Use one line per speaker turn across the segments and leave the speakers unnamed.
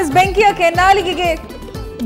इस ಬೆಂಕಿಯ ಕೆನ್ನಾಲಿಗೆಗೆ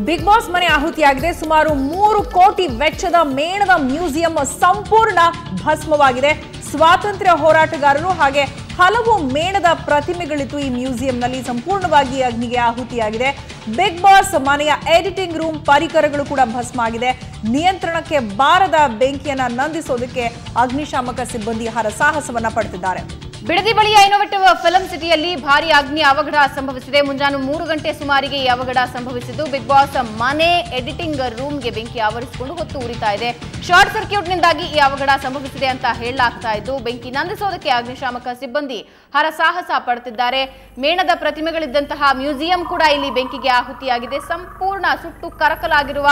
big boss ಮನೆ ಆಹುತಿಯಾಗಿದೆ. ಸುಮಾರು 3 ಕೋಟಿ ವೆಚ್ಚದ ಮೇಣದ ಮ್ಯೂಸಿಯಂ ಸಂಪೂರ್ಣ ಭಸ್ಮವಾಗಿದೆ. ಸ್ವಾತಂತ್ರ್ಯ ಹೋರಾಟಗಾರರು ಹಾಗೆ ಹಲವು ಮೇಣದ ಪ್ರತಿಮೆಗಳಿತ್ತು ಈ ಮ್ಯೂಸಿಯಂನಲ್ಲಿ. ಸಂಪೂರ್ಣವಾಗಿ ಅಗ್ನಿಗೆ ಆಹುತಿಯಾಗಿದೆ. ಬಿಗ್ ಬಾಸ್ ಮನೆಯ ಎಡಿಟಿಂಗ್ ರೂಮ್ ಪರಿಕರಗಳು ಕೂಡ ಭಸ್ಮ ಆಗಿದೆ. ನಿಯಂತ್ರಣಕ್ಕೆ ಬಾರದ ಬೆಂಕಿಯನ್ನ ನಂದಿಸೋದಕ್ಕೆ ಅಗ್ನಿಶಾಮಕ ಸಿಬ್ಬಂದಿ ಹರಸಾಹಸವನ್ನ ಪಡೆದಿದ್ದಾರೆ.
ಬಿಡದಿ ಬಳಿಯ ಇನೋವೇಟಿವ್ ಫಿಲ್ಮ್ ಸಿಟಿಯಲ್ಲಿ ಭಾರಿ ಅಗ್ನಿ ಅವಘಡ ಸಂಭವಿಸಿದೆ. ಮುಂಜಾನೆ 3 ಗಂಟೆ ಸುಮಾರಿಗೆ ಈ ಅವಘಡ ಸಂಭವಿಸಿದ್ದು ಬಿಗ್ ಬಾಸ್ ಮನೆ ಎಡಿಟಿಂಗ್ ರೂಮ್ಗೆ ಬೆಂಕಿ ಆವರಿಸಿಕೊಂಡು ಹೊತ್ತು ಉರಿತಾ ಇದೆ. ಶಾರ್ಟ್ ಸರ್ಕ್ಯೂಟ್ನಿಂದಾಗಿ ಈ ಅವಘಡ ಸಂಭವಿಸಿದೆ ಅಂತ ಹೇಳಲಾಗ್ತಾ ಇದ್ದು ಬೆಂಕಿ ನಂದಿಸೋದಕ್ಕೆ ಅಗ್ನಿಶಾಮಕ ಸಿಬ್ಬಂದಿ ಹರಸಾಹಸ ಪಡುತ್ತಿದ್ದಾರೆ. ಮೇಣದ ಪ್ರತಿಮೆಗಳಿದ್ದಂತಹ ಮ್ಯೂಸಿಯಂ ಕೂಡ ಇಲ್ಲಿ ಬೆಂಕಿಗೆ ಆಹುತಿಯಾಗಿದೆ. ಸಂಪೂರ್ಣ ಸುಟ್ಟು ಕರಕಲಾಗಿರುವ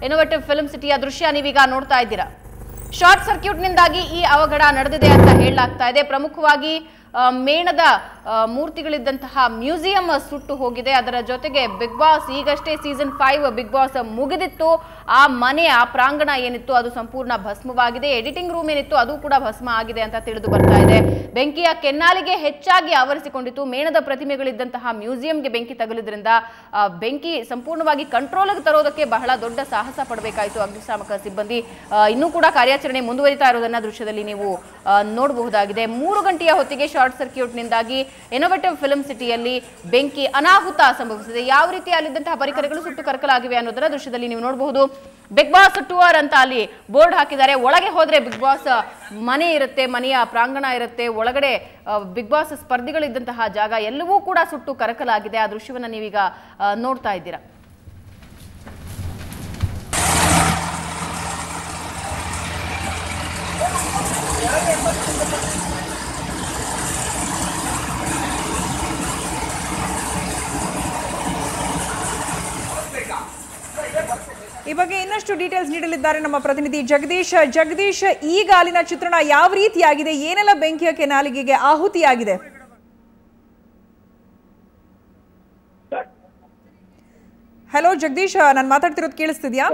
ಇನೋವೇಟಿವ್ ಫಿಲ್ಮ್ ಸಿಟಿಯ ದೃಶ್ಯ ನೀವೀಗ ನೋಡ್ತಾ ಇದ್ದೀರಾ. ಶಾರ್ಟ್ ಸರ್ಕ್ಯೂಟ್ನಿಂದಾಗಿ ಈ ಅವಘಡ ನಡೆದಿದೆ ಅಂತ ಹೇಳಲಾಗ್ತಾ ಇದೆ. ಪ್ರಮುಖವಾಗಿ ಮೇಣದ ಮೂರ್ತಿಗಳಿದ್ದಂತಹ ಮ್ಯೂಸಿಯಂ ಸುಟ್ಟು ಹೋಗಿದೆ. ಅದರ ಜೊತೆಗೆ ಬಿಗ್ ಬಾಸ್ ಈಗಷ್ಟೇ ಸೀಸನ್ 5 ಬಿಗ್ ಬಾಸ್ ಮುಗಿದಿತ್ತು. ಆ ಮನೆಯ ಪ್ರಾಂಗಣ ಏನಿತ್ತು ಅದು ಸಂಪೂರ್ಣ ಭಸ್ಮವಾಗಿದೆ. ಎಡಿಟಿಂಗ್ ರೂಮ್ ಏನಿತ್ತು ಅದು ಕೂಡ ಭಸ್ಮ ಆಗಿದೆ ಅಂತ ತಿಳಿದು ಬರ್ತಾ ಇದೆ. ಬೆಂಕಿಯ ಕೆನ್ನಾಲಿಗೆ ಹೆಚ್ಚಾಗಿ ಆವರಿಸಿಕೊಂಡಿತ್ತು. ಮೇಣದ ಪ್ರತಿಮೆಗಳಿದ್ದಂತಹ ಮ್ಯೂಸಿಯಂಗೆ ಬೆಂಕಿ ತಗುಲಿದ್ರಿಂದ ಬೆಂಕಿ ಸಂಪೂರ್ಣವಾಗಿ ಕಂಟ್ರೋಲ್ಗೆ ತರೋದಕ್ಕೆ ಬಹಳ ದೊಡ್ಡ ಸಾಹಸ ಪಡಬೇಕಾಯಿತು ಅಗ್ನಿಶಾಮಕ ಸಿಬ್ಬಂದಿ. ಇನ್ನೂ ಕೂಡ ಕಾರ್ಯಾಚರಣೆ ಮುಂದುವರಿತಾ ಇರೋದನ್ನ ದೃಶ್ಯದಲ್ಲಿ ನೀವು ನೋಡಬಹುದಾಗಿದೆ. 3 ಗಂಟೆಯ ಹೊತ್ತಿಗೆ ಶಾರ್ಟ್ ಸರ್ಕ್ಯೂಟ್ನಿಂದಾಗಿ ಇನೋವೇಟಿವ್ ಫಿಲ್ಮ್ ಸಿಟಿಯಲ್ಲಿ ಬೆಂಕಿ ಅನಾಹುತ ಸಂಭವಿಸಿದೆ. ಯಾವ ರೀತಿ ಅಲ್ಲಿದ್ದಂತಹ ಪರಿಕರಗಳು ಸುಟ್ಟು ಕರಕಲಾಗಿವೆ ಅನ್ನೋದರ ದೃಶ್ಯದಲ್ಲಿ ನೀವು ನೋಡಬಹುದು. ಬಿಗ್ ಬಾಸ್ ಟೂರ್ ಅಂತ ಅಲ್ಲಿ ಬೋರ್ಡ್ ಹಾಕಿದ್ದಾರೆ. ಒಳಗೆ ಹೋದ್ರೆ ಬಿಗ್ ಬಾಸ್ ಮನೆ ಇರುತ್ತೆ, ಮನೆಯ ಪ್ರಾಂಗಣ ಇರುತ್ತೆ, ಒಳಗಡೆ ಬಿಗ್ ಬಾಸ್ ಸ್ಪರ್ಧಿಗಳಿದ್ದಂತಹ ಜಾಗ ಎಲ್ಲವೂ ಕೂಡ ಸುಟ್ಟು ಕರಕಲಾಗಿದೆ. ಆ ದೃಶ್ಯವನ್ನ ನೀವೀಗ ನೋಡ್ತಾ ಇದ್ದೀರಾ.
ಈ ಬಗ್ಗೆ ಇನ್ನಷ್ಟು ಡೀಟೇಲ್ಸ್ ನೀಡಲಿದ್ದಾರೆ ನಮ್ಮ ಪ್ರತಿನಿಧಿ ಜಗದೀಶ್. ಜಗದೀಶ್, ಈಗ ಅಲ್ಲಿನ ಚಿತ್ರಣ ಯಾವ ರೀತಿಯಾಗಿದೆ? ಏನೆಲ್ಲ ಬೆಂಕಿಯ ಕೆನಾಲಿಗೆಗೆ ಆಹುತಿಯಾಗಿದೆ? ಹಲೋ ಜಗದೀಶ್, ನಾನು ಮಾತಾಡ್ತಿರೋದು ಕೇಳಿಸ್ತಿದ್ಯಾ?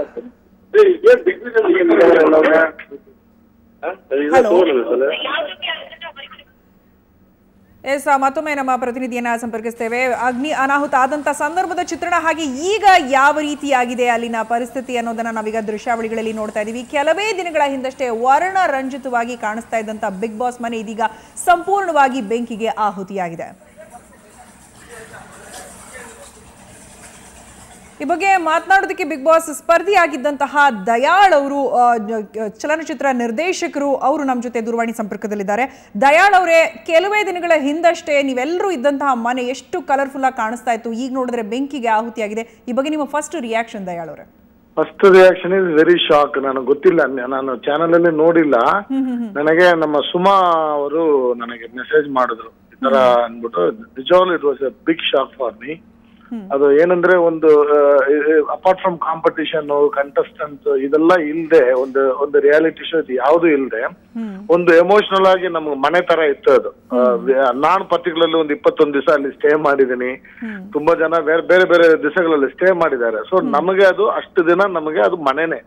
ಹಲೋ, ಎಸ್, ಮತ್ತೊಮ್ಮೆ ನಮ್ಮ ಪ್ರತಿನಿಧಿಯನ್ನ ಸಂಪರ್ಕಿಸ್ತೇವೆ. ಅಗ್ನಿ ಅನಾಹುತ ಆದಂತ ಸಂದರ್ಭದ ಚಿತ್ರಣ ಹಾಗೆ ಈಗ ಯಾವ ರೀತಿಯಾಗಿದೆ ಅಲ್ಲಿನ ಪರಿಸ್ಥಿತಿ ಅನ್ನೋದನ್ನ ನಾವೀಗ ದೃಶ್ಯಾವಳಿಗಳಲ್ಲಿ ನೋಡ್ತಾ ಇದೀವಿ. ಕೆಲವೇ ದಿನಗಳ ಹಿಂದಷ್ಟೇ ವರ್ಣರಂಜಿತವಾಗಿ ಕಾಣಿಸ್ತಾ ಇದ್ದಂತ ಬಿಗ್ ಬಾಸ್ ಮನೆ ಇದೀಗ ಸಂಪೂರ್ಣವಾಗಿ ಬೆಂಕಿಗೆ ಆಹುತಿಯಾಗಿದೆ. ಈ ಬಗ್ಗೆ ಮಾತನಾಡೋದಕ್ಕೆ ಬಿಗ್ ಬಾಸ್ ಸ್ಪರ್ಧಿಯಾಗಿದ್ದಂತಹ ದಯಾಳ್ ಅವರು, ಚಲನಚಿತ್ರ ನಿರ್ದೇಶಕರು, ಅವರು ನಮ್ಮ ಜೊತೆ ದೂರವಾಣಿ ಸಂಪರ್ಕದಲ್ಲಿದ್ದಾರೆ. ದಯಾಳ್ ಅವರೇ, ಕೆಲವೇ ದಿನಗಳ ಹಿಂದಷ್ಟೇ ನೀವೆಲ್ಲರೂ ಇದ್ದಂತಹ ಮನೆ ಎಷ್ಟು ಕಲರ್ಫುಲ್ ಆಗಿ ಕಾಣಿಸ್ತಾ ಇತ್ತು, ಈಗ ನೋಡಿದ್ರೆ ಬೆಂಕಿಗೆ ಆಹುತಿಯಾಗಿದೆ. ಈ ಬಗ್ಗೆ ನಿಮ್ಮ ಫಸ್ಟ್ ರಿಯಾಕ್ಷನ್ ದಯಾಳ್ ಅವರೇ?
First reaction is very shock. ನನಗೆ ಗೊತ್ತಿಲ್ಲ, ನಾನು ಚಾನಲ್ ಅಲ್ಲಿ ನೋಡಿಲ್ಲ. ನನಗೆ ನಮ್ಮ ಸುಮಾ ಅವರು ನನಗೆ ಮೆಸೇಜ್ ಮಾಡಿದ್ರು ಈ ತರ ಅನ್ಬಿಟ್ಟು. ನಿಜವಾಗ್ಲೂ it was a big shock for me. ಅದು ಏನಂದ್ರೆ, ಒಂದು ಅಪಾರ್ಟ್ ಫ್ರಮ್ ಕಾಂಪಿಟಿಷನ್, ಕಂಟೆಸ್ಟೆಂಟ್ ಇದೆಲ್ಲ ಇಲ್ದೆ, ಒಂದು ರಿಯಾಲಿಟಿ ಶೋ ಇದು ಯಾವ್ದು ಇಲ್ದೆ ಒಂದು ಎಮೋಷನಲ್ ಆಗಿ ನಮ್ಗೆ ಮನೆ ತರ ಇತ್ತು ಅದು. ನಾನು ಪರ್ಟಿಕ್ಯುಲರ್ಲಿ ಒಂದು 21 ದಿವಸ ಅಲ್ಲಿ ಸ್ಟೇ ಮಾಡಿದೀನಿ. ತುಂಬಾ ಜನ ಬೇರೆ ಬೇರೆ ದಿವಸಗಳಲ್ಲಿ ಸ್ಟೇ ಮಾಡಿದ್ದಾರೆ. ಸೊ ನಮಗೆ ಅದು ಅಷ್ಟು ದಿನ ನಮಗೆ ಅದು ಮನೆನೆ.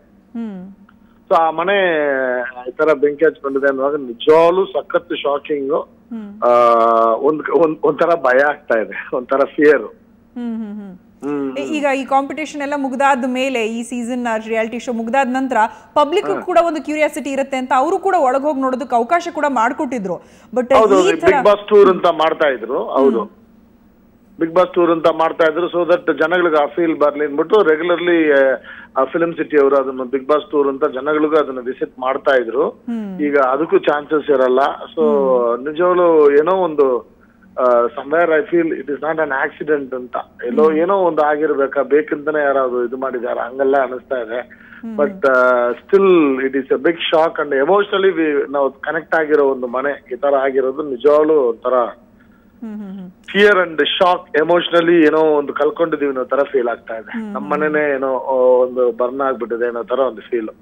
ಸೊ ಆ ಮನೆ ಈ ತರ ಬೆಂಕಿ ಹಚ್ಕೊಂಡಿದೆ ಅನ್ನುವಾಗ ನಿಜವಾಗ್ಲೂ ಸಖತ್ ಶಾಕಿಂಗ್. ಒಂಥರ ಭಯ ಆಗ್ತಾ ಇದೆ, ಒಂಥರ ಫಿಯರ್.
ಈಗ ಈ ಕಾಂಪಿಟೇಷನ್ ಎಲ್ಲ ಮುಗ್ದಾದ ಮೇಲೆ, ಈ ಸೀಸನ್ ರಿಯಾಲಿಟಿ ಶೋ ಮುಗ್ದಾದ ನಂತರ ಪಬ್ಲಿಕ್ ಕೂಡ ಒಂದು ಕ್ಯೂರಿಯಾಸಿಟಿ ಇರುತ್ತೆ ಅಂತ ಅವರು ಕೂಡ ಒಳಗೋಗಿ ನೋಡೋದಕ್ಕೆ ಅವಕಾಶ ಕೂಡ ಮಾಡ್ಕೊಟ್ಟಿದ್ರು. ಬಟ್
ಬಿಗ್ ಬಾಸ್ ಟೂರ್ ಅಂತ ಮಾಡ್ತಾ ಇದ್ರು. ಹೌದು, ಬಿಗ್ ಬಾಸ್ ಟೂರ್ ಅಂತ ಮಾಡ್ತಾ ಇದ್ರು. ಸೊ ದಟ್ ಜನಗಳಿಗೆ ಆ ಫೀಲ್ ಬರ್ಲಿ ಅಂದ್ಬಿಟ್ಟು ರೆಗ್ಯುಲರ್ಲಿ ಫಿಲ್ಮ್ ಸಿಟಿ ಅವರು ಅದನ್ನ ಬಿಗ್ ಬಾಸ್ ಟೂರ್ ಅಂತ ಜನಗಳಿಗೂ ಅದನ್ನ ವಿಸಿಟ್ ಮಾಡ್ತಾ ಇದ್ರು. ಈಗ ಅದಕ್ಕೂ ಚಾನ್ಸಸ್ ಇರಲ್ಲ. ಸೊ ನಿಜವಾಗ್ಲೂ ಏನೋ ಒಂದು somewhere I feel it is not an accident ಅಂತ, ಎಲ್ಲೋ ಏನೋ ಒಂದು ಆಗಿರ್ಬೇಕಾ, ಬೇಕಂತಾನೆ ಯಾರಾದ್ರು ಇದು ಮಾಡಿದಾರ ಹಂಗೆಲ್ಲ ಅನಿಸ್ತಾ ಇದೆ. But still it is a big shock and emotionally ನಾವು ಕನೆಕ್ಟ್ ಆಗಿರೋ ಒಂದು ಮನೆ ಈ ತರ ಆಗಿರೋದು ನಿಜವಾಗ್ಲೂ ಒಂಥರ ಫಿಯರ್ ಅಂಡ್ ಶಾಕ್. ಎಮೋಷನಲಿ ಏನೋ ಒಂದು ಕಳ್ಕೊಂಡಿದೀವಿ ಅನ್ನೋ ತರ ಫೀಲ್ ಆಗ್ತಾ ಇದೆ. ನಮ್ಮ ಮನೆನೇ ಏನೋ ಒಂದು ಬರ್ನ್ ಆಗ್ಬಿಟ್ಟಿದೆ ಅನ್ನೋ ತರ ಒಂದು ಫೀಲ್.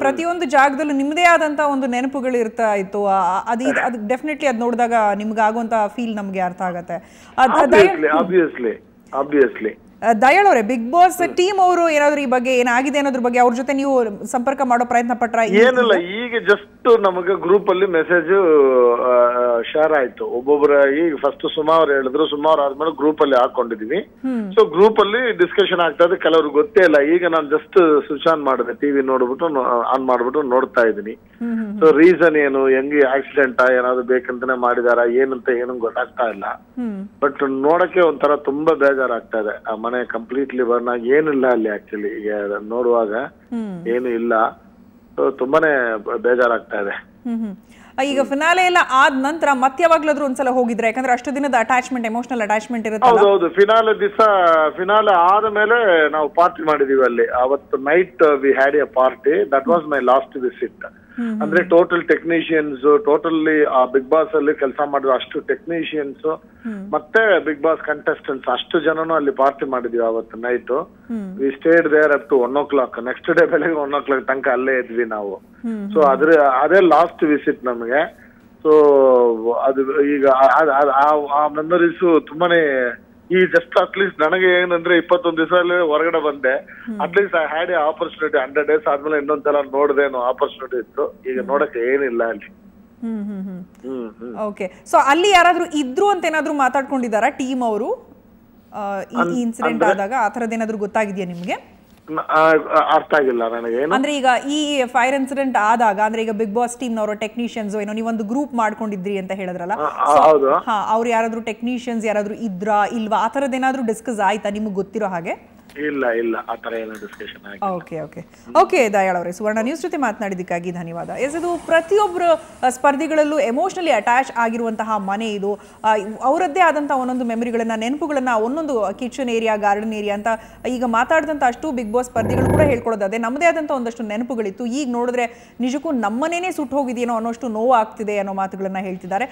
ಪ್ರತಿಯೊಂದು ಜಾಗದಲ್ಲೂ ನಿಮ್ಮದೇ ಆದಂತ ಒಂದು ನೆನಪುಗಳು ಇರ್ತಾ ಇತ್ತು. ಅದು ಡೆಫಿನೆಟ್ಲಿ ಅದು ನೋಡಿದಾಗ ನಿಮ್ಗೆ ಆಗುವಂತ ಫೀಲ್ ನಮ್ಗೆ ಅರ್ಥ ಆಗತ್ತೆ.
ಆಬ್ವಿಯಸ್ಲಿ
ದಯಾಳ್ ಅವರೇ, ಬಿಗ್ ಬಾಸ್ ಟೀಮ್ ಅವರು ಏನಾದ್ರು ಈ ಬಗ್ಗೆ ಏನಾಗಿದೆ ಅನ್ನೋದ್ರ ಬಗ್ಗೆ ಅವ್ರ ಜೊತೆ ನೀವು ಸಂಪರ್ಕ ಮಾಡೋ ಪ್ರಯತ್ನ ಪಟ್ರ?
ಏನಿಲ್ಲ, ಈಗ ಜಸ್ಟ್ ನಮಗೆ ಗ್ರೂಪ್ ಅಲ್ಲಿ ಮೆಸೇಜ್ ಶೇರ್ ಆಯ್ತು ಒಬ್ಬೊಬ್ಬರ. ಈಗ ಫಸ್ಟ್ ಸುಮಾ ಅವ್ರು ಹೇಳಿದ್ರು, ಸುಮಾ ಅವ್ರು ಆದ್ಮೇಲೆ ಗ್ರೂಪ್ ಅಲ್ಲಿ ಹಾಕೊಂಡಿದೀವಿ. ಸೊ ಗ್ರೂಪ್ ಅಲ್ಲಿ ಡಿಸ್ಕಷನ್ ಆಗ್ತಾ ಇದೆ, ಕೆಲವ್ರಿಗೆ ಗೊತ್ತೇ ಇಲ್ಲ. ಈಗ ನಾನು ಜಸ್ಟ್ ಸ್ವಿಚ್ ಆನ್ ಮಾಡಿದೆ, ಟಿವಿ ನೋಡ್ಬಿಟ್ಟು ಆನ್ ಮಾಡ್ಬಿಟ್ಟು ನೋಡ್ತಾ ಇದೀನಿ. ಸೊ ರೀಸನ್ ಏನು, ಹೆಂಗೆ ಆಕ್ಸಿಡೆಂಟ್ ಏನಾದ್ರು ಬೇಕಂತಾನೆ ಮಾಡಿದಾರ ಏನಂತ ಏನು ಗೊತ್ತಾಗ್ತಾ ಇಲ್ಲ. ಬಟ್ ನೋಡಕ್ಕೆ ಒಂಥರ ತುಂಬಾ ಬೇಜಾರಾಗ್ತಾ ಇದೆ. ಆ ಮನೆ ಕಂಪ್ಲೀಟ್ಲಿ ಬರ್ನ್ ಆಗಿ ಏನಿಲ್ಲ ಅಲ್ಲಿ ಆಕ್ಚುಲಿ ನೋಡುವಾಗ ಏನು ಇಲ್ಲ. ಸೊ ತುಂಬಾನೇ ಬೇಜಾರಾಗ್ತಾ ಇದೆ.
ಈಗ ಫಿನಾಲೆ ಎಲ್ಲ ಆದ ನಂತರ ಮತ್ತೆ ಯಾವಾಗ್ಲಾದ್ರೂ ಒಂದ್ಸಲ ಹೋಗಿದ್ರೆ, ಯಾಕಂದ್ರೆ ಅಷ್ಟು ದಿನದ ಅಟ್ಯಾಚ್ಮೆಂಟ್, ಎಮೋಷನಲ್ ಅಟ್ಯಾಚ್ಮೆಂಟ್ ಇರುತ್ತೆ.
ಹೌದೌದು, ಫಿನಾಲೆ ಆದ ಮೇಲೆ ನಾವು ಪಾರ್ಟಿ ಮಾಡಿದೀವಿ ಅಲ್ಲಿ. ಅವತ್ತು night we had a party. That was my last visit. ಅಂದ್ರೆ total technicians, totally big boss ಅಲ್ಲಿ ಕೆಲಸ ಮಾಡಿದ್ರು ಅಷ್ಟು ಟೆಕ್ನಿಷಿಯನ್ಸ್ ಮತ್ತೆ ಬಿಗ್ ಬಾಸ್ ಕಂಟೆಸ್ಟೆಂಟ್ಸ್ ಅಷ್ಟು ಜನನು ಅಲ್ಲಿ ಪಾರ್ಟಿ ಮಾಡಿದ್ವಿ ಅವತ್ತು night. We stayed there up to 1 o'clock. Next day ಬೆಳಗ್ಗೆ 1 o'clock ತನಕ ಅಲ್ಲೇ ಇದ್ವಿ ನಾವು. ಸೊ ಅದೇ ಲಾಸ್ಟ್ ವಿಸಿಟ್ ನಮಗೆ. ಸೊ ಅದು ಈಗ ಆ ಮೆಮೊರೀಸ್ ತುಂಬಾನೇ. ಈ ಜಸ್ಟ್ ಅಟ್ಲೀಸ್ಟ್ ನನಗೆ ಏನಂದ್ರೆ 21 ದಿವಸ ಹೊರಗಡೆ ಬಂದೆ. At least I had A opportunity. 100 days ಆದ್ಮೇಲೆ ಇನ್ನೊಂದ್ಸಲ ನೋಡ್ದೇನೋ ಆಪರ್ಚುನಿಟಿ ಇತ್ತು. ಈಗ ನೋಡಕ್ಕೆ ಏನಿಲ್ಲ ಅಲ್ಲಿ.
ಓಕೆ, ಸೊ ಅಲ್ಲಿ ಯಾರಾದ್ರೂ ಇದ್ರು ಅಂತ ಏನಾದ್ರು ಮಾತಾಡ್ಕೊಂಡಿದಾರಾ ಟೀಮ್ ಅವರು ಈ ಇನ್ಸಿಡೆಂಟ್ ಆದಾಗ? ಆ ಥರದ್ದು ಏನಾದ್ರು ಗೊತ್ತಾಗಿದೆಯಾ ನಿಮ್ಗೆ?
ಅರ್ಥ ಆಗಿಲ್ಲ ನನಗೆ.
ಅಂದ್ರೆ ಈಗ ಈ ಫೈರ್ ಇನ್ಸಿಡೆಂಟ್ ಆದಾಗ, ಅಂದ್ರೆ ಈಗ ಬಿಗ್ ಬಾಸ್ ಟೀಮ್ ನವರು ಟೆಕ್ನಿಷಿಯನ್ಸ್ ಏನೋ ನೀವೊಂದು ಗ್ರೂಪ್ ಮಾಡ್ಕೊಂಡಿದ್ರಿ ಅಂತ ಹೇಳಿದ್ರಲ್ಲ, ಅವ್ರು ಯಾರಾದ್ರೂ ಟೆಕ್ನಿಷಿಯನ್ಸ್ ಯಾರಾದ್ರೂ ಇದ್ರಾ ಇಲ್ವಾ, ಆ ಥರದ್ದು ಏನಾದ್ರು ಡಿಸ್ಕಸ್ ಆಯ್ತಾ ನಿಮ್ಗೆ ಗೊತ್ತಿರೋ ಹಾಗೆ?
ಇಲ್ಲ ಇಲ್ಲ, ಆ ತರ ಏನೋ ಡಿಸ್ಕಷನ್ ಆಗಿದೆ.
ಓಕೆ ಓಕೆ ಓಕೆ ದಯಾಳ್ ಅವರೇ, ಸುವರ್ಣ ನ್ಯೂಸ್ ಜೊತೆ ಮಾತನಾಡಿದ್ದಕ್ಕಾಗಿ ಧನ್ಯವಾದ. ಇದು ಪ್ರತಿಯೊಬ್ಬರು ಸ್ಪರ್ಧಿಗಳಲ್ಲೂ ಎಮೋಷನಲಿ ಅಟ್ಯಾಚ್ ಆಗಿರುವಂತಹ ಮನೆ ಇದು. ಅವರದ್ದೇ ಆದಂತಹ ಒಂದೊಂದು ಮೆಮರಿಗಳನ್ನ, ನೆನಪುಗಳನ್ನ, ಒಂದೊಂದು ಕಿಚನ್ ಏರಿಯಾ, ಗಾರ್ಡನ್ ಏರಿಯಾ ಅಂತ ಈಗ ಮಾತಾಡಿದಂಥ ಅಷ್ಟು ಬಿಗ್ ಬಾಸ್ ಸ್ಪರ್ಧಿಗಳು ಕೂಡ ಹೇಳ್ಕೊಳ್ಳೋದೇ ನಮ್ಮದೇ ಆದಂಥ ಒಂದಷ್ಟು ನೆನಪುಗಳಿತ್ತು. ಈಗ ನೋಡಿದ್ರೆ ನಿಜಕ್ಕೂ ನಮ್ಮನೇನೆ ಸುಟ್ಟು ಹೋಗಿದೆಯೇನೋ ಅನ್ನೋಷ್ಟು ನೋವು ಆಗ್ತಿದೆ ಅನ್ನೋ ಮಾತುಗಳನ್ನ ಹೇಳ್ತಿದ್ದಾರೆ.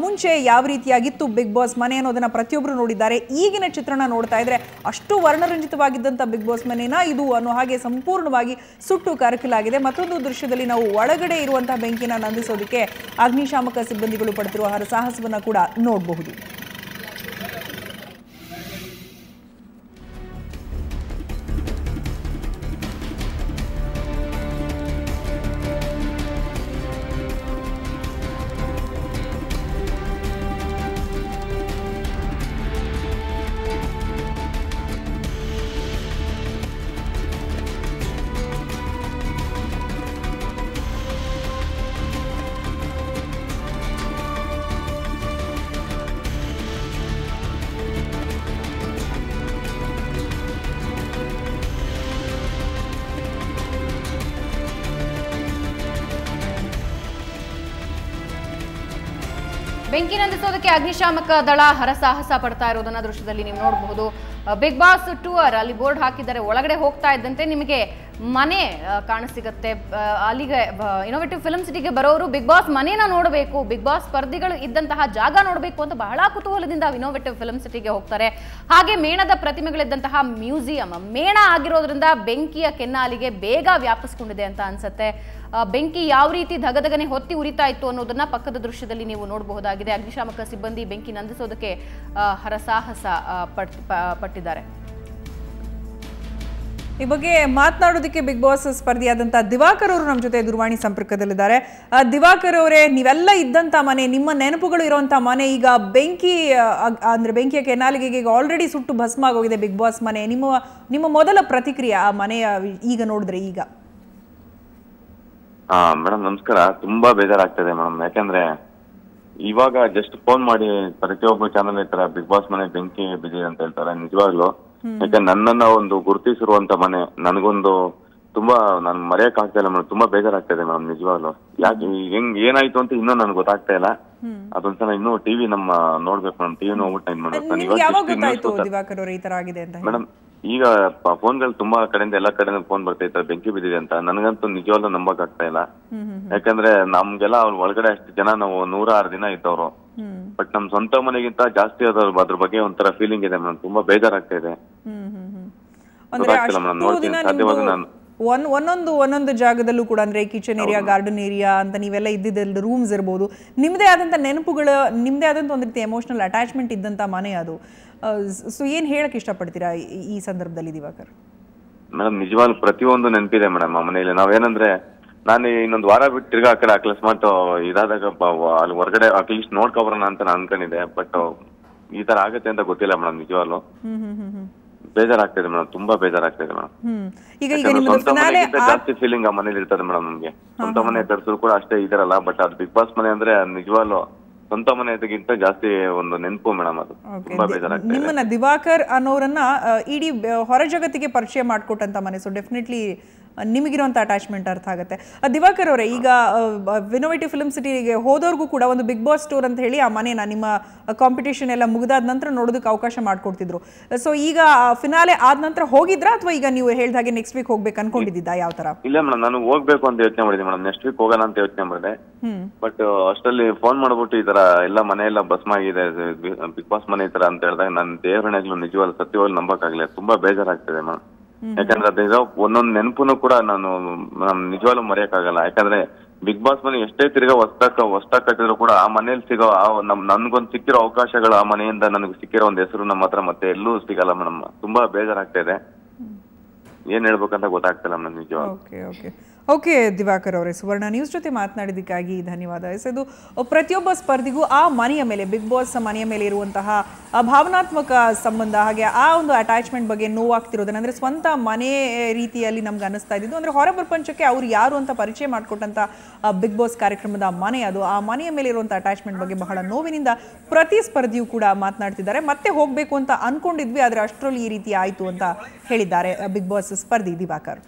ಮುಂಚೆ ಯಾವ ರೀತಿಯಾಗಿತ್ತು ಬಿಗ್ ಬಾಸ್ ಮನೆ ಅನ್ನೋದನ್ನ ಪ್ರತಿಯೊಬ್ಬರು ನೋಡಿದ್ದಾರೆ. ಈಗಿನ ಚಿತ್ರಣ ನೋಡ್ತಾ ಇದ್ರೆ ಅಷ್ಟು ವರ್ಣರಂಜಿತವಾಗಿ ಬಿಗ್ ಬಾಸ್ ಮನೇನ ಇದು ಅನ್ನೋ ಹಾಗೆ ಸಂಪೂರ್ಣವಾಗಿ ಸುಟ್ಟು ಕರಕಲಾಗಿದೆ. ಮತ್ತೊಂದು ದೃಶ್ಯದಲ್ಲಿ ನಾವು ಒಳಗಡೆ ಇರುವಂತಹ ಬೆಂಕಿನ ನಂದಿಸೋದಕ್ಕೆ ಅಗ್ನಿಶಾಮಕ ಸಿಬ್ಬಂದಿಗಳು ಪಡ್ತಿರುವ ಹರಸಾಹಸವನ್ನ ಕೂಡ ನೋಡಬಹುದು.
ಬೆಂಕಿ ನಂದಿಸೋದಕ್ಕೆ ಅಗ್ನಿಶಾಮಕ ದಳ ಹರಸಾಹಸ ಪಡ್ತಾ ಇರೋದನ್ನ ದೃಶ್ಯದಲ್ಲಿ ನೀವು ನೋಡಬಹುದು. ಬಿಗ್ ಬಾಸ್ ಟೂರ್ ಅಲ್ಲಿ ಬೋರ್ಡ್ ಹಾಕಿದ್ದಾರೆ. ಒಳಗಡೆ ಹೋಗ್ತಾ ಇದ್ದಂತೆ ನಿಮಗೆ ಮನೆ ಕಾಣಸಿಗುತ್ತೆ. ಅಲ್ಲಿಗೆ ಇನ್ನೋವೇಟಿವ್ ಫಿಲ್ಮ್ ಸಿಟಿಗೆ ಬರೋರು ಬಿಗ್ ಬಾಸ್ ಮನೇನ ನೋಡಬೇಕು, ಬಿಗ್ ಬಾಸ್ ಸ್ಪರ್ಧಿಗಳು ಇದ್ದಂತಹ ಜಾಗ ನೋಡಬೇಕು ಅಂತ ಬಹಳ ಕುತೂಹಲದಿಂದ ಇನ್ನೋವೇಟಿವ್ ಫಿಲ್ಮ್ ಸಿಟಿಗೆ ಹೋಗ್ತಾರೆ. ಹಾಗೆ ಮೇಣದ ಪ್ರತಿಮೆಗಳಿದ್ದಂತಹ ಮ್ಯೂಸಿಯಂ ಮೇಣ ಆಗಿರೋದ್ರಿಂದ ಬೆಂಕಿಯ ಕೆನ್ನಾಲಿಗೆ ಬೇಗ ವ್ಯಾಪಿಸ್ಕೊಂಡಿದೆ ಅಂತ ಅನ್ಸುತ್ತೆ. ಬೆಂಕಿ ಯಾವ ರೀತಿ ಧಗಧಗನೆ ಹೊತ್ತಿ ಉರಿತಾ ಇತ್ತು ಅನ್ನೋದನ್ನ ಪಕ್ಕದ ದೃಶ್ಯದಲ್ಲಿ ನೀವು ನೋಡಬಹುದಾಗಿದೆ. ಅಗ್ನಿಶಾಮಕ ಸಿಬ್ಬಂದಿ ಬೆಂಕಿ ನಂದಿಸೋದಕ್ಕೆ ಹರಸಾಹಸ ಪಟ್ಟಿದ್ದಾರೆ.
ಈ ಬಗ್ಗೆ ಮಾತನಾಡೋದಕ್ಕೆ ಬಿಗ್ ಬಾಸ್ ಸ್ಪರ್ಧಿಯಾದಂತಹ ದಿವಾಕರ್ ಅವರು ನಮ್ಮ ಜೊತೆ ದೂರವಾಣಿ ಸಂಪರ್ಕದಲ್ಲಿದ್ದಾರೆ. ದಿವಾಕರ್ ಅವರೇ, ನೀವೆಲ್ಲ ಇದ್ದಂತ ಮನೆ, ನಿಮ್ಮ ನೆನಪುಗಳು ಇರುವಂತಹ ಮನೆ ಈಗ ಬೆಂಕಿ ಅಂದ್ರೆ ಬೆಂಕಿಯ ಕೆನಾಲಿಗೆಗೆ ಆಲ್ರೆಡಿ ಸುಟ್ಟು ಭಸ್ಮ ಆಗೋಗಿದೆ ಬಿಗ್ ಬಾಸ್ ಮನೆ. ನಿಮ್ಮ ಮೊದಲ ಪ್ರತಿಕ್ರಿಯೆ ಆ ಮನೆಯ ಈಗ ನೋಡಿದ್ರೆ ಈಗ?
ಮೇಡಮ್ ನಮಸ್ಕಾರ. ತುಂಬಾ ಬೇಜಾರಾಗ್ತದೆ ಮೇಡಮ್. ಯಾಕಂದ್ರೆ ಇವಾಗ ಜಸ್ಟ್ ಫೋನ್ ಮಾಡಿ ಪ್ರತಿಯೊಬ್ಬ ಚಾನಲ್ ಈ ತರ ಬಿಗ್ ಬಾಸ್ ಮನೆ ಬೆಂಕಿ ಬಿದ್ದಿದೆ ಅಂತ ಹೇಳ್ತಾರೆ. ನಿಜವಾಗ್ಲು ಯಾಕಂದ್ರೆ ನನ್ನನ್ನ ಒಂದು ಗುರುತಿಸಿರುವಂತ ಮನೆ ನನಗೊಂದು ತುಂಬಾ ನಾನು ಮರೆಯಕ್ ಆಗ್ತಾ ಇಲ್ಲ ಮೇಡಮ್. ತುಂಬಾ ಬೇಜಾರಾಗ್ತಾ ಇದೆ ಮೇಡಮ್ ನಿಜವಾಗ್ಲು. ಯಾಕೆ ಏನಾಯ್ತು ಅಂತ ಇನ್ನೂ ನನ್ಗೆ ಗೊತ್ತಾಗ್ತಾ ಇಲ್ಲ. ಅದೊಂದ್ಸಲ ಇನ್ನೂ ಟಿವಿ ನಮ್ಮ ನೋಡ್ಬೇಕು ಮೇಡಮ್. ಟಿವಿ ನೋಡ್ಬಿಟ್ಟು ಮೇಡಮ್ ಈಗ ಫೋನ್ಗಳು ತುಂಬಾ ಕಡೆಯಿಂದ ಎಲ್ಲಾ ಕಡೆ ಫೋನ್ ಬರ್ತೈತೆ ಬೆಂಕಿ ಬಿದ್ದಿದೆ ಅಂತ. ನನಗಂತೂ ನಿಜವಾಗ್ಲೂ ನಂಬಕ್ ಆಗ್ತಾ ಇಲ್ಲ. ಯಾಕಂದ್ರೆ ನಮ್ಗೆಲ್ಲ ಒಳಗಡೆ ಅಷ್ಟು ಜನ ನಾವು 106 ದಿನ ಇದ್ದವ್ರು. ಬಟ್ ನಮ್ ಸ್ವಂತ ಮನೆಗಿಂತ ಜಾಸ್ತಿ ಅದ್ರ ಬಗ್ಗೆ ಒಂಥರ ಫೀಲಿಂಗ್ ಇದೆ ಮೇಡಮ್. ತುಂಬಾ ಬೇಜಾರಾಗ್ತಾ ಇದೆ. ಮೇಡಮ್ ನೋಡ್ತೀನಿ ಸಾಧ್ಯವಾದ ನಾನು
ಒಂದೊಂದು ಜಾಗದಲ್ಲೂ ಕೂಡ ಅಂದ್ರೆ ಕಿಚನ್ ಏರಿಯಾ, ಗಾರ್ಡನ್ ಏರಿಯಾ ಅಂತ ನೀವೆಲ್ಲ ಇದ್ದಿದ್ದ ರೂಮ್ಸ್ ಇರ್ಬೋದು, ನಿಮ್ದೇ ಆದಂತ ನೆನಪುಗಳು, ನಿಮ್ದೇ ಆದಂತ ಒಂದ್ ರೀತಿ ಎಮೋಷನಲ್ ಅಟ್ಯಾಚ್ಮೆಂಟ್ ಇದ್ದಂತ ಮನೆ ಅದು. ಸೊ ಏನ್ ಹೇಳಕ್ ಇಷ್ಟಪಡ್ತೀರಾ ಈ ಸಂದರ್ಭದಲ್ಲಿ ದಿವಾಕರ್?
ಮೇಡಮ್ ನಿಜವಾಗ್ಲೂ ಪ್ರತಿಯೊಂದು ನೆನಪಿದೆ ಮೇಡಮ್ ಆ ಮನೆಯಲ್ಲಿ. ನಾವೇನಂದ್ರೆ ನಾನು ಇನ್ನೊಂದು ವಾರ ಬಿಟ್ಟು ತಿರ್ಗಾ ಆ ಕಡೆ ಅಕಸ್ಮಾತ್ ಇದಾದಾಗ ಅಲ್ಲಿ ಹೊರಗಡೆ ಅಟ್ಲೀಸ್ಟ್ ನೋಡ್ಕೊಬರೋಣ ಅಂತ ನಾನು ಅನ್ಕೊಂಡಿದ್ದೆ. ಬಟ್ ಈ ತರ ಆಗತ್ತೆ ಅಂತ ಗೊತ್ತಿಲ್ಲ ಮೇಡಮ್. ನಿಜವಾಗ್ಲು ಬೇಜಾರಾಗ್ತಿದೆ ಮೇಡಮ್, ತುಂಬಾ ಬೇಜಾರಾಗ್ತಿದೆ ಮೇಡಮ್. ಸ್ವಂತ ಮನೆಗಿಂತ ಜಾಸ್ತಿ ಫೀಲಿಂಗ್ ಆ ಮನೇಲಿ ಇರ್ತದೆ ಮೇಡಮ್ ನಮ್ಗೆ. ಸ್ವಂತ ಮನೆ ಕಟ್ಸಿದ್ರು ಕೂಡ ಅಷ್ಟೇ ಇದಾರಲ್ಲ, ಬಟ್ ಅದು ಬಿಗ್ ಬಾಸ್ ಮನೆ ಅಂದ್ರೆ ನಿಜವಾಗ್ಲು ಸ್ವಂತ ಮನೆಗಿಂತ ಜಾಸ್ತಿ ಒಂದು ನೆನಪು ಮೇಡಮ್. ಅದು ತುಂಬಾ ಬೇಜಾರಾಗ್ತದೆ.
ನಿಮ್ಮನ್ನ ದಿವಾಕರ್ ಅನ್ನೋರನ್ನ ಇಡೀ ಹೊರ ಜಗತ್ತಿಗೆ ಪರಿಚಯ ಮಾಡಿಕೊಟ್ಟಂತ ಮನೆ, ಸೊ ಡೆಫಿನೆಟ್ಲಿ ನಿಮಗಿರುವಂಥ ಅಟ್ಯಾಚ್ಮೆಂಟ್ ಅರ್ಥ ಆಗುತ್ತೆ. ದಿವಾಕರ್ ಅವರೇ, ಈಗ ವಿನೋವೇಟಿವ್ ಫಿಲ್ಮ್ ಸಿಟಿಗೆ ಹೋದವ್ರಿಗೂ ಕೂಡ ಒಂದು ಬಿಗ್ ಬಾಸ್ ಟೂರ್ ಅಂತ ಹೇಳಿ ಆ ಮನೇನ ನಿಮ್ಮ ಕಾಂಪಿಟೇಷನ್ ಎಲ್ಲ ಮುಗಿದಾದ ನಂತರ ನೋಡೋದಕ್ಕೆ ಅವಕಾಶ ಮಾಡಿಕೊಡ್ತಿದ್ರು. ಸೊ ಈಗ ಫಿನಾಲೆ ಆದ ನಂತರ ಹೋಗಿದ್ರಾ ಅಥವಾ ಈಗ ನೀವು ಹೇಳಿದ ಹಾಗೆ ನೆಕ್ಸ್ಟ್ ವೀಕ್ ಹೋಗ್ಬೇಕು ಅನ್ಕೊಂಡಿದ್ದ ಯಾವ ತರ?
ಇಲ್ಲ ಮೇಡಮ್, ನಾನು ಹೋಗ್ಬೇಕು ಅಂತ ಯೋಚನೆ ಮಾಡಿದ್ದೆ ಮೇಡಮ್. ನೆಕ್ಸ್ಟ್ ವೀಕ್ ಹೋಗೋಣ ಅಂತ ಯೋಚನೆ ಮಾಡಿದೆ. ಬಟ್ ಅಷ್ಟರಲ್ಲಿ ಫೋನ್ ಮಾಡ್ಬಿಟ್ಟು ಈ ತರ ಎಲ್ಲ ಮನೆ ಎಲ್ಲ ಭಸ್ಮ ಆಗಿದೆ, ಬಿಗ್ ಬಾಸ್ ಮನೆ ಈ ತರ ಅಂತ ಹೇಳಿದಾಗ ನನ್ನ ದೇವರಣೆಗಳು ನಿಜವಾಗ್ಲೂ ಸತ್ಯವಾಗಿ ನಂಬಕ್ಕಾಗಲಿಲ್ಲ. ತುಂಬಾ ಬೇಜಾರಾಗ್ತಿದೆ ಮೇಡಮ್. ಯಾಕಂದ್ರೆ ಅದ ಒಂದೊಂದು ನೆನಪುನು ಕೂಡ ನಾನು ನಿಜವಾಗ್ಲೂ ಮರೆಯಕ್ಕಾಗಲ್ಲ. ಯಾಕಂದ್ರೆ ಬಿಗ್ ಬಾಸ್ ಮನೆ ಎಷ್ಟೇ ತಿರ್ಗಾ ಹೊಸ್ತಾಗ್ ಕಟ್ಟಿದ್ರು ಕೂಡ ಆ ಮನೇಲಿ ಸಿಗೋ ನನ್ಗೊಂದು ಸಿಕ್ಕಿರೋ ಅವಕಾಶಗಳು, ಆ ಮನೆಯಿಂದ ನನಗೆ ಸಿಕ್ಕಿರೋ ಒಂದು ಹೆಸರು ನಮ್ಮ ಹತ್ರ ಮತ್ತೆ ಎಲ್ಲೂ ಸಿಗಲ್ಲ ಮೇಡಮ್. ತುಂಬಾ ಬೇಜಾರಾಗ್ತಾ ಇದೆ, ಏನ್ ಹೇಳ್ಬೇಕಂತ ಗೊತ್ತಾಗ್ತಿಲ್ಲ ಮೇಡಮ್ ನಿಜವಾಗ್ಲೂ.
ಓಕೆ ದಿವಾಕರ್ ಅವರೇ, ಸುವರ್ಣ ನ್ಯೂಸ್ ಜೊತೆ ಮಾತನಾಡಿದ್ದಕ್ಕಾಗಿ ಧನ್ಯವಾದ. ಇದು ಪ್ರತಿಯೊಬ್ಬ ಸ್ಪರ್ಧಿಗೂ ಆ ಮನೆಯ ಮೇಲೆ, ಬಿಗ್ ಬಾಸ್ ಮನೆಯ ಮೇಲೆ ಇರುವಂತಹ ಭಾವನಾತ್ಮಕ ಸಂಬಂಧ, ಹಾಗೆ ಆ ಒಂದು ಅಟ್ಯಾಚ್ಮೆಂಟ್ ಬಗ್ಗೆ ನೋವಾಗ್ತಿರೋದನ್ನ, ಅಂದರೆ ಸ್ವಂತ ಮನೆ ರೀತಿಯಲ್ಲಿ ನಮ್ಗೆ ಅನ್ನಿಸ್ತಾ ಇದ್ದಿದ್ದು, ಅಂದರೆ ಹೊರ ಪ್ರಪಂಚಕ್ಕೆ ಅವ್ರು ಯಾರು ಅಂತ ಪರಿಚಯ ಮಾಡಿಕೊಟ್ಟಂಥ ಬಿಗ್ ಬಾಸ್ ಕಾರ್ಯಕ್ರಮದ ಮನೆ ಅದು. ಆ ಮನೆಯ ಮೇಲೆ ಇರುವಂಥ ಅಟ್ಯಾಚ್ಮೆಂಟ್ ಬಗ್ಗೆ ಬಹಳ ನೋವಿನಿಂದ ಪ್ರತಿ ಸ್ಪರ್ಧಿಯೂ ಕೂಡ ಮಾತನಾಡ್ತಿದ್ದಾರೆ. ಮತ್ತೆ ಹೋಗಬೇಕು ಅಂತ ಅಂದ್ಕೊಂಡಿದ್ವಿ, ಆದರೆ ಅಷ್ಟರಲ್ಲಿ ಈ ರೀತಿ ಆಯಿತು ಅಂತ ಹೇಳಿದ್ದಾರೆ ಬಿಗ್ ಬಾಸ್ ಸ್ಪರ್ಧಿ ದಿವಾಕರ್.